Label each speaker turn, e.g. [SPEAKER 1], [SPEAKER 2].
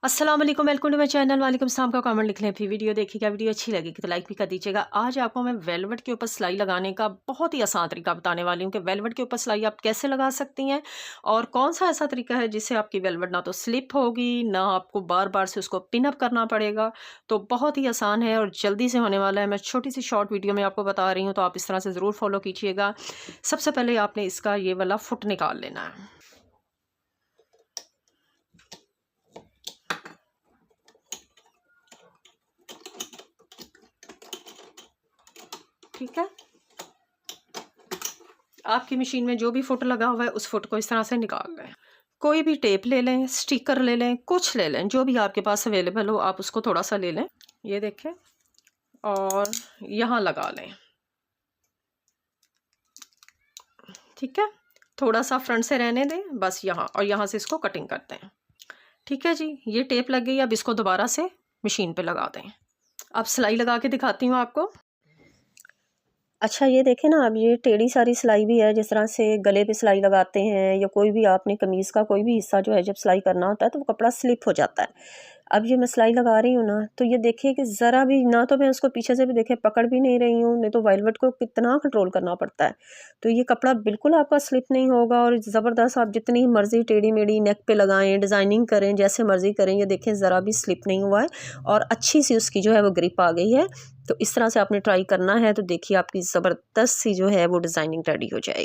[SPEAKER 1] अस्सलाम वालेकुम, welcome to my channel. वालेकुम सलाम का कमेंट लिख लें, फिर वीडियो देखिएगा। वीडियो अच्छी लगेगी तो लाइक भी कर दीजिएगा। आज आपको मैं वेलवेट के ऊपर सिलाई लगाने का बहुत ही आसान तरीका बताने वाली हूँ कि वेलवेट के ऊपर सिलाई आप कैसे लगा सकती हैं और कौन सा ऐसा तरीका है जिससे आपकी वेलवेट ना तो स्लिप होगी, ना आपको बार बार से उसको पिन अप करना पड़ेगा। तो बहुत ही आसान है और जल्दी से होने वाला है। मैं छोटी सी शॉर्ट वीडियो में आपको बता रही हूँ, तो आप इस तरह से ज़रूर फॉलो कीजिएगा। सबसे पहले आपने इसका ये वाला फुट निकाल लेना है। ठीक है, आपकी मशीन में जो भी फुट लगा हुआ है उस फुट को इस तरह से निकाल लें। कोई भी टेप ले लें, स्टिकर ले लें, कुछ ले लें, जो भी आपके पास अवेलेबल हो आप उसको थोड़ा सा ले लें। ये देखें और यहाँ लगा लें। ठीक है, थोड़ा सा फ्रंट से रहने दें बस यहाँ, और यहाँ से इसको कटिंग करते हैं। ठीक है जी, ये टेप लग गई। अब इसको दोबारा से मशीन पे लगा दें। अब सिलाई लगा के दिखाती हूँ आपको। अच्छा, ये देखें ना, अब ये टेढ़ी सारी सिलाई भी है। जिस तरह से गले पे सिलाई लगाते हैं या कोई भी आपने कमीज़ का कोई भी हिस्सा जो है जब सिलाई करना होता है तो वो कपड़ा स्लिप हो जाता है। अब ये मैं सिलाई लगा रही हूँ ना, तो ये देखिए कि ज़रा भी ना, तो मैं उसको पीछे से भी देखें पकड़ भी नहीं रही हूँ, नहीं तो वेलवेट को कितना कंट्रोल करना पड़ता है। तो ये कपड़ा बिल्कुल आपका स्लिप नहीं होगा और ज़बरदस्त आप जितनी मर्ज़ी टेढ़ी-मेढ़ी नेक पे लगाएँ, डिज़ाइनिंग करें, जैसे मर्ज़ी करें, ये देखें ज़रा भी स्लिप नहीं हुआ है और अच्छी सी उसकी जो है वो ग्रिप आ गई है। तो इस तरह से आपने ट्राई करना है, तो देखिए आपकी ज़बरदस्त सी जो है वो डिज़ाइनिंग रेडी हो जाएगी।